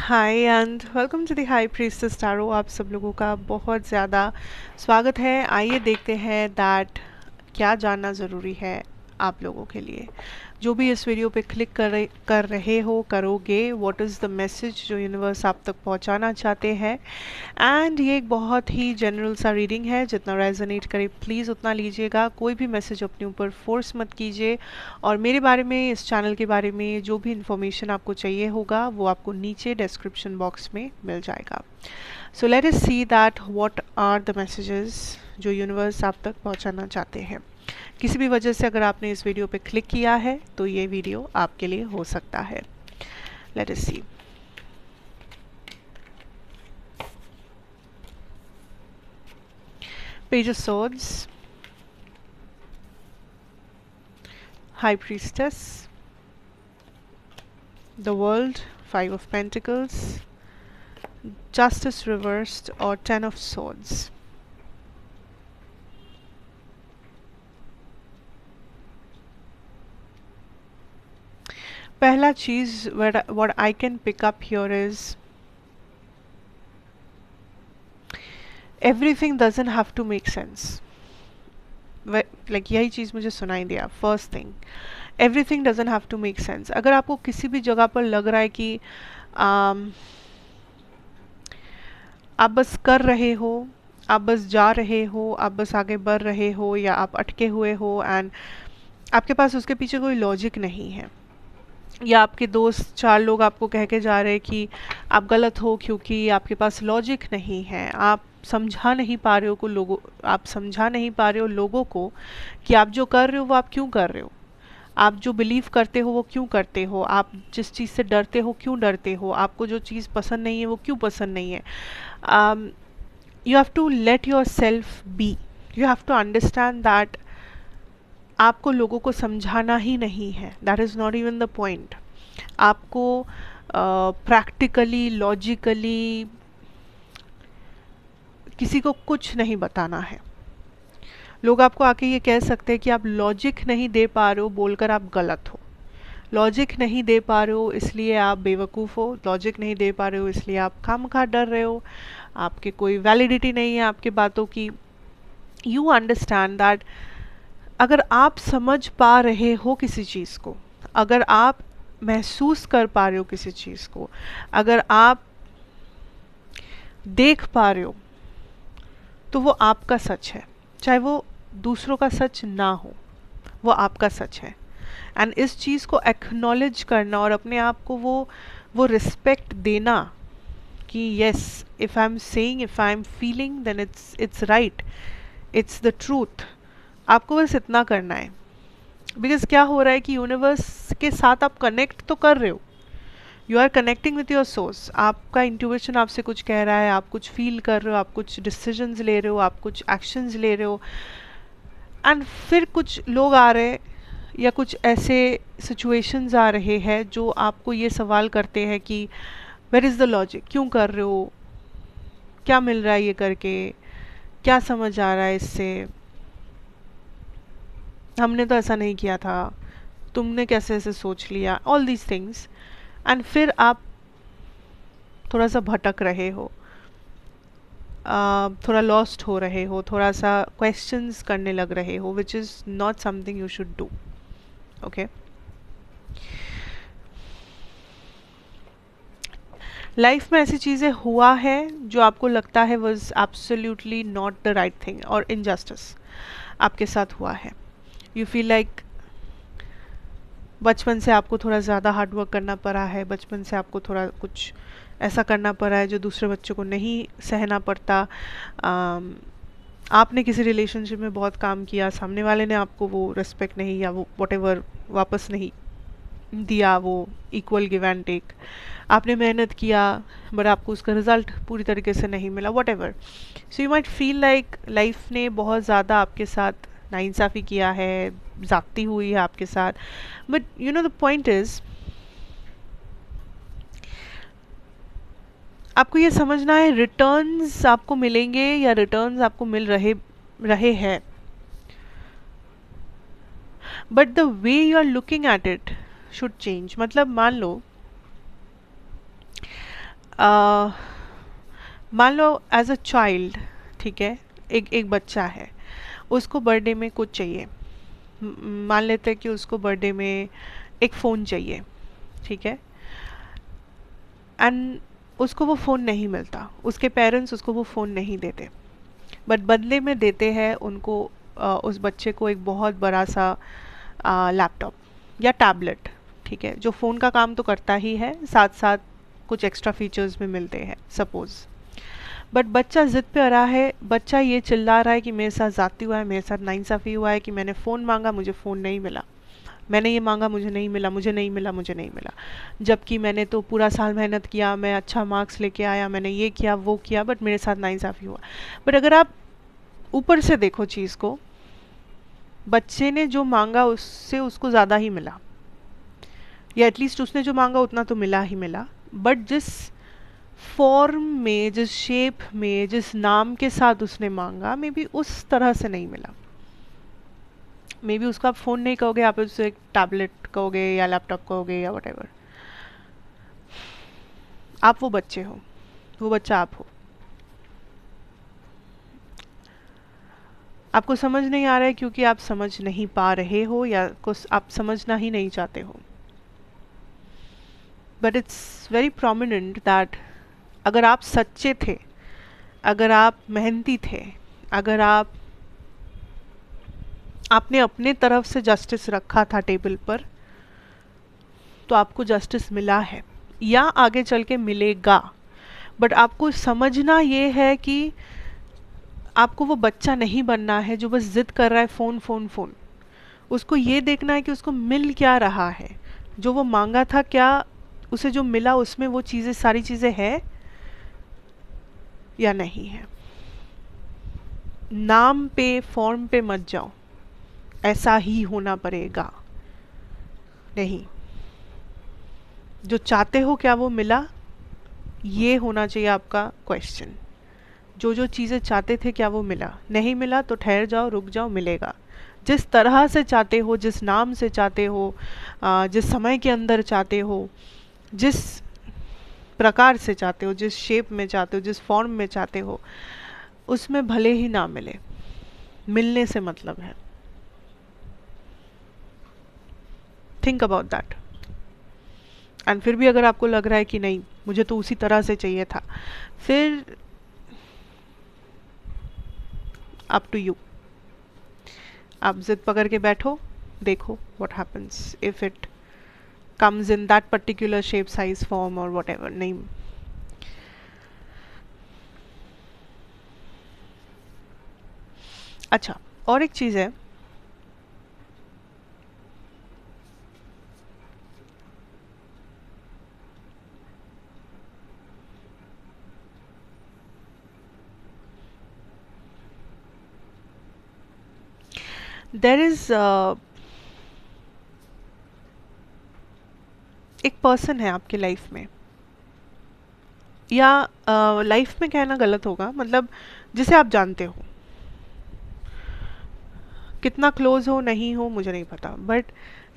Hi and welcome to the high priestess tarot. आप सब लोगों का बहुत ज़्यादा स्वागत है। आइए देखते हैं दैट क्या जानना ज़रूरी है आप लोगों के लिए। जो भी इस वीडियो पे क्लिक कर रहे हो करोगे, व्हाट इज़ द मैसेज जो यूनिवर्स आप तक पहुंचाना चाहते हैं। एंड ये एक बहुत ही जनरल सा रीडिंग है, जितना रेजोनेट करे प्लीज़ उतना लीजिएगा। कोई भी मैसेज अपने ऊपर फोर्स मत कीजिए। और मेरे बारे में, इस चैनल के बारे में जो भी इंफॉर्मेशन आपको चाहिए होगा वो आपको नीचे डिस्क्रिप्शन बॉक्स में मिल जाएगा। So let us see that what are the messages जो यूनिवर्स आप तक पहुंचाना चाहते हैं। किसी भी वजह से अगर आपने इस वीडियो पे क्लिक किया है तो ये वीडियो आपके लिए हो सकता है। Let us see. Page of Swords, High Priestess, the World, Five of Pentacles, Justice reversed और Ten of Swords. पहला चीज what I can pick up here is everything doesn't have to make sense. Like यही चीज मुझे सुनाई दिया। First thing, everything doesn't have to make sense. अगर आपको किसी भी जगह पर लग रहा है कि आप बस कर रहे हो, आप बस जा रहे हो, आप बस आगे बढ़ रहे हो, या आप अटके हुए हो एंड आपके पास उसके पीछे कोई लॉजिक नहीं है, या आपके दोस्त चार लोग आपको कह के जा रहे हैं कि आप गलत हो क्योंकि आपके पास लॉजिक नहीं है, आप समझा नहीं पा रहे हो लोगों को कि आप जो कर रहे हो वो आप क्यों कर रहे हो, आप जो बिलीव करते हो वो क्यों करते हो, आप जिस चीज़ से डरते हो क्यों डरते हो, आपको जो चीज़ पसंद नहीं है वो क्यों पसंद नहीं है। You have to let your self be. You have to understand that आपको लोगों को समझाना ही नहीं है। That is not even the point. आपको प्रैक्टिकली लॉजिकली किसी को कुछ नहीं बताना है। लोग आपको आके ये कह सकते हैं कि आप लॉजिक नहीं दे पा रहे हो बोलकर आप गलत हो, लॉजिक नहीं दे पा रहे हो इसलिए आप बेवकूफ़ हो, लॉजिक नहीं दे पा रहे हो इसलिए आप खामखा डर रहे हो, आपके कोई वैलिडिटी नहीं है आपके बातों की। यू अंडरस्टैंड दैट अगर आप समझ पा रहे हो किसी चीज़ को, अगर आप महसूस कर पा रहे हो किसी चीज़ को, अगर आप देख पा रहे हो, तो वो आपका सच है। चाहे वो दूसरों का सच ना हो, वो आपका सच है। एंड इस चीज़ को एक्नॉलेज करना और अपने आप को वो रिस्पेक्ट देना कि yes, if I am saying, if I am feeling, then it's right, it's the truth. आपको बस इतना करना है। बिकॉज क्या हो रहा है कि यूनिवर्स के साथ आप कनेक्ट तो कर रहे हो, you are connecting with your source. आपका इंट्यूशन आपसे कुछ कह रहा है, आप कुछ फील कर रहे हो, आप कुछ डिसीजंस ले रहे हो, आप कुछ एक्शंस ले रहे हो। एंड फिर कुछ लोग आ रहे हैं या कुछ ऐसे सिचुएशंस आ रहे हैं जो आपको ये सवाल करते हैं कि वेयर इज़ द लॉजिक, क्यों कर रहे हो, क्या मिल रहा है ये करके, क्या समझ आ रहा है इससे, हमने तो ऐसा नहीं किया था, तुमने कैसे ऐसे सोच लिया, ऑल दीज थिंग्स। एंड फिर आप थोड़ा सा भटक रहे हो, थोड़ा लॉस्ट हो रहे हो, थोड़ा सा क्वेश्चंस करने लग रहे हो, which is not something you should do. Okay, life में ऐसी चीज़ें हुआ है जो आपको लगता है was absolutely not the right thing और इनजस्टिस आपके साथ हुआ है। यू फील लाइक बचपन से आपको थोड़ा ज़्यादा हार्डवर्क करना पड़ा है, बचपन से आपको थोड़ा कुछ ऐसा करना पड़ा है जो दूसरे बच्चों को नहीं सहना पड़ता। आपने किसी रिलेशनशिप में बहुत काम किया, सामने वाले ने आपको वो रिस्पेक्ट नहीं या वो व्हाटएवर वापस नहीं दिया, वो इक्वल गिव एंड टेक। आपने मेहनत किया बट आपको उसका रिजल्ट पूरी तरीके से नहीं मिला, whatever. So you might feel like life ने बहुत ज़्यादा आपके साथ नाइंसाफ़ी किया है, ज़्यादती हुई है आपके साथ। But you know the point is, आपको ये समझना है रिटर्न्स आपको मिलेंगे या रिटर्न्स आपको मिल रहे हैं, but the way you are looking at it should change. मतलब मान लो मान लो एज अ चाइल्ड, ठीक है, एक बच्चा है, उसको बर्थडे में कुछ चाहिए। मान लेते हैं कि उसको बर्थडे में एक फ़ोन चाहिए, ठीक है, एंड उसको वो फ़ोन नहीं मिलता, उसके पेरेंट्स उसको वो फ़ोन नहीं देते, बट बदले में देते हैं उनको उस बच्चे को एक बहुत बड़ा सा लैपटॉप या टैबलेट, ठीक है, जो फ़ोन का काम तो करता ही है, साथ साथ कुछ एक्स्ट्रा फीचर्स भी मिलते हैं सपोज़। बट बच्चा ज़िद पे अड़ा है, बच्चा ये चिल्ला रहा है कि मेरे साथ ज़्यादती हुआ है, मेरे साथ नाइंसाफ़ी हुआ है, कि मैंने फ़ोन मांगा मुझे फ़ोन नहीं मिला, मैंने ये मांगा मुझे नहीं मिला, मुझे नहीं मिला, मुझे नहीं मिला, जबकि मैंने तो पूरा साल मेहनत किया, मैं अच्छा मार्क्स लेके आया, मैंने ये किया वो किया, बट मेरे साथ नाइंसाफ़ी हुआ। बट अगर आप ऊपर से देखो चीज़ को, बच्चे ने जो मांगा उससे उसको ज़्यादा ही मिला, या एटलीस्ट उसने जो मांगा उतना तो मिला ही मिला, बट जिस फॉर्म में, जिस शेप में, जिस नाम के साथ उसने मांगा, मे बी उस तरह से नहीं मिला। मे बी उसको आप फ़ोन नहीं कहोगे, आप उसे एक टैबलेट कहोगे या लैपटॉप कहोगे या वटेवर। आप वो बच्चे हो, वो बच्चा आप हो। आपको समझ नहीं आ रहा है क्योंकि आप समझ नहीं पा रहे हो, या कुछ आप समझना ही नहीं चाहते हो। But it's very prominent that अगर आप सच्चे थे, अगर आप मेहनती थे, अगर आपने अपने तरफ से जस्टिस रखा था टेबल पर, तो आपको जस्टिस मिला है या आगे चल के मिलेगा। बट आपको समझना ये है कि आपको वो बच्चा नहीं बनना है जो बस जिद कर रहा है फ़ोन फ़ोन फ़ोन। उसको ये देखना है कि उसको मिल क्या रहा है, जो वो मांगा था, क्या उसे जो मिला उसमें वो चीज़ें, सारी चीज़ें है या नहीं है। नाम पे, फॉर्म पे मत जाओ, ऐसा ही होना पड़ेगा, नहीं। जो चाहते हो क्या वो मिला, ये होना चाहिए आपका क्वेश्चन। जो जो चीज़ें चाहते थे क्या वो मिला, नहीं मिला तो ठहर जाओ, रुक जाओ, मिलेगा। जिस तरह से चाहते हो, जिस नाम से चाहते हो, जिस समय के अंदर चाहते हो, जिस प्रकार से चाहते हो, जिस शेप में चाहते हो, जिस फॉर्म में चाहते हो, उसमें भले ही ना मिले, मिलने से मतलब है। Think about that. एंड फिर भी अगर आपको लग रहा है कि नहीं मुझे तो उसी तरह से चाहिए था, फिर अप टू यू, आप जिद पकड़ के बैठो, देखो what happens if it comes in that particular shape, size, form or whatever name. अच्छा, और एक चीज़ है, देर इज एक पर्सन है आपके लाइफ में, या लाइफ में कहना गलत होगा, मतलब जिसे आप जानते हो, कितना क्लोज हो नहीं हो मुझे नहीं पता, बट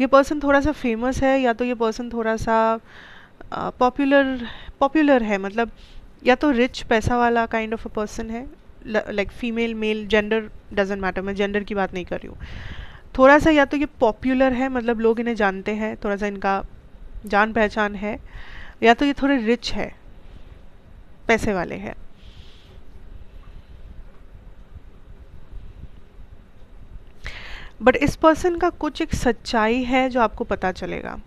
ये पर्सन थोड़ा सा फेमस है, या तो ये पर्सन थोड़ा सा पॉपुलर है, मतलब या तो रिच, पैसा वाला काइंड ऑफ अ पर्सन है, like female male gender doesn't matter, मैं जेंडर की बात नहीं कर रही हूँ। थोड़ा सा या तो ये पॉपुलर है, मतलब लोग इन्हें जानते हैं, थोड़ा सा इनका जान पहचान है, या तो ये थोड़े रिच है, पैसे वाले हैं। बट इस पर्सन का कुछ एक सच्चाई है जो आपको पता चलेगा,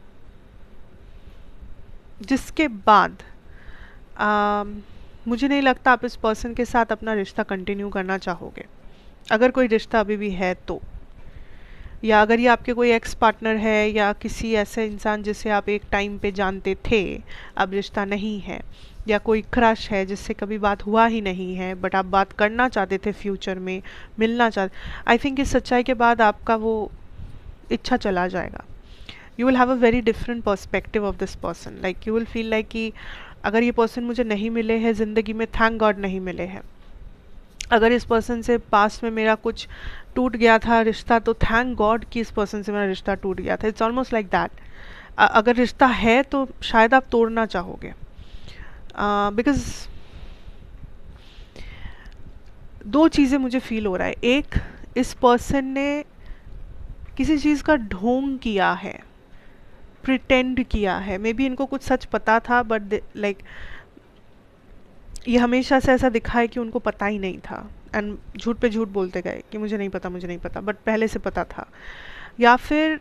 जिसके बाद मुझे नहीं लगता आप इस पर्सन के साथ अपना रिश्ता कंटिन्यू करना चाहोगे, अगर कोई रिश्ता अभी भी है तो, या अगर ये आपके कोई एक्स पार्टनर है, या किसी ऐसे इंसान जिसे आप एक टाइम पे जानते थे, अब रिश्ता नहीं है, या कोई क्रश है जिससे कभी बात हुआ ही नहीं है बट आप बात करना चाहते थे फ्यूचर में, मिलना चाहते, आई थिंक इस सच्चाई के बाद आपका वो इच्छा चला जाएगा। You will have a very different perspective of this person, like you will feel like कि अगर ये पर्सन मुझे नहीं मिले हैं ज़िंदगी में, थैंक गॉड नहीं मिले हैं। अगर इस पर्सन से पास्ट में मेरा कुछ टूट गया था रिश्ता, तो थैंक गॉड कि इस पर्सन से मेरा रिश्ता टूट गया था। It's almost like that. अगर रिश्ता है तो शायद आप तोड़ना चाहोगे, बिकॉज दो चीज़ें मुझे फील हो रहा है. एक, इस पर्सन ने किसी चीज़ का ढोंग किया है, प्रिटेंड किया है. मे बी इनको कुछ सच पता था बट लाइक ये हमेशा से ऐसा दिखा है कि उनको पता ही नहीं था एंड झूठ पे झूठ बोलते गए कि मुझे नहीं पता, मुझे नहीं पता, बट पहले से पता था. या फिर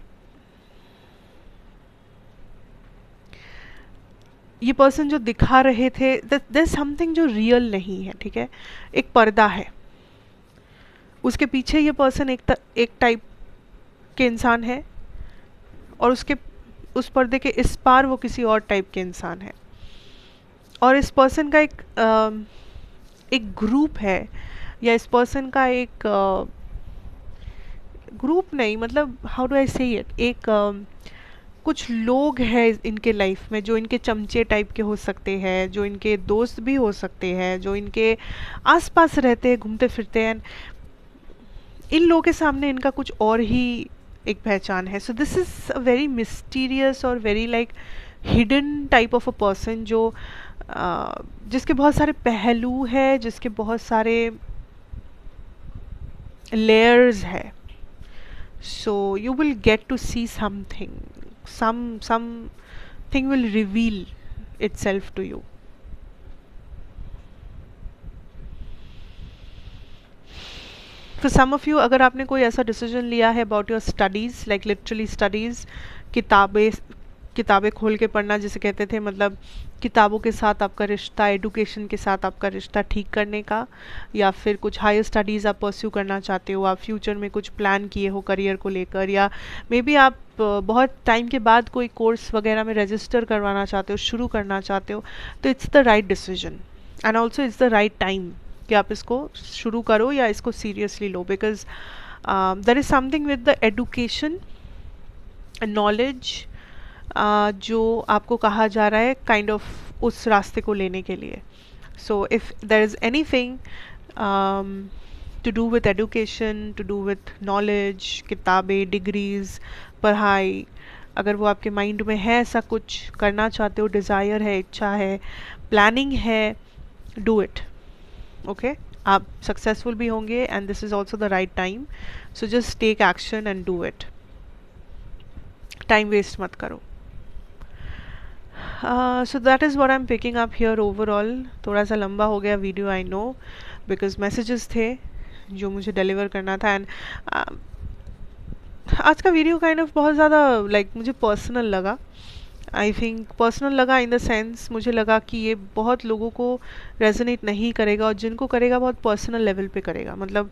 ये पर्सन जो दिखा रहे थे, देयर समथिंग जो रियल नहीं है. ठीक है, एक पर्दा है, उसके पीछे ये पर्सन एक टाइप के इंसान है और उसके उस पर्दे के इस पार वो किसी और टाइप के इंसान है. और इस पर्सन का एक ग्रुप है, या इस पर्सन का एक ग्रुप नहीं, मतलब हाउ डू आई से इट, एक कुछ लोग हैं इनके लाइफ में जो इनके चमचे टाइप के हो सकते हैं, जो इनके दोस्त भी हो सकते हैं, जो इनके आसपास रहते हैं, घूमते फिरते हैं. इन लोगों के सामने इनका कुछ और ही एक पहचान है. So this is a very mysterious और very like hidden type of a person, जो जिसके बहुत सारे पहलू है, जिसके बहुत सारे लेयर्स है. So you will get to see something, something will reveal itself to you. For some of you, अगर आपने कोई ऐसा डिसीजन लिया है about your studies, like literally studies, किताबें खोल के पढ़ना जिसे कहते थे, मतलब किताबों के साथ आपका रिश्ता, एडुकेशन के साथ आपका रिश्ता ठीक करने का, या फिर कुछ हायर स्टडीज़ आप परस्यू करना चाहते हो, आप फ्यूचर में कुछ प्लान किए हो करियर को लेकर, या मे बी आप बहुत टाइम के बाद कोई कोर्स वगैरह में रजिस्टर करवाना चाहते हो, शुरू करना चाहते हो, तो it's the right decision and also it's the right time कि आप इसको शुरू करो या इसको सीरियसली लो. Because there is something with the education, knowledge, जो आपको कहा जा रहा है काइंड ऑफ उस रास्ते को लेने के लिए. So if there is anything to do with education, to do with knowledge, किताबें, डिग्रीज, पढ़ाई, अगर वो आपके माइंड में है, ऐसा कुछ करना चाहते हो, डिज़ायर है, इच्छा है, प्लानिंग है, डू इट. ओके, आप सक्सेसफुल भी होंगे and this is also the right time. So just take action and do it. Time waste मत करो. So that is what I am picking up here overall. थोड़ा सा लंबा हो गया video, I know, because messages थे जो मुझे डिलीवर करना था. एंड आज का वीडियो काइंड ऑफ बहुत ज़्यादा लाइक मुझे पर्सनल लगा. आई थिंक पर्सनल लगा इन द सेंस, मुझे लगा कि ये बहुत लोगों को रेजोनेट नहीं करेगा, और जिनको करेगा बहुत पर्सनल लेवल पे करेगा. मतलब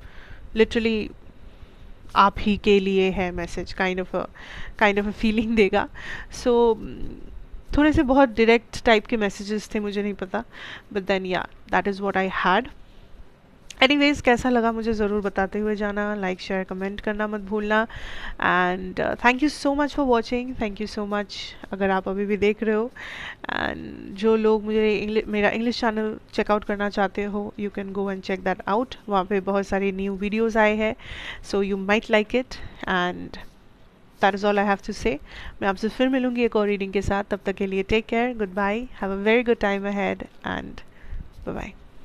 लिटरली आप ही के लिए है message, kind of a feeling देगा. सो थोड़े से बहुत डायरेक्ट टाइप के मैसेजेस थे, मुझे नहीं पता, बट देन या that is what I had. Anyways, कैसा लगा मुझे ज़रूर बताते हुए जाना. लाइक, शेयर, कमेंट करना मत भूलना. And thank you so much for watching. Thank you so much अगर आप अभी भी देख रहे हो. एंड जो लोग मुझे मेरा इंग्लिश चैनल चेकआउट करना चाहते हो, you can go and check that out. वहाँ पे बहुत सारी न्यू वीडियोज़ आए हैं, so you might like it. And that is all I have to say. मैं आपसे फिर मिलूँगी एक और रीडिंग के साथ. तब तक के लिए take care, good bye, have a very good time ahead, and bye bye.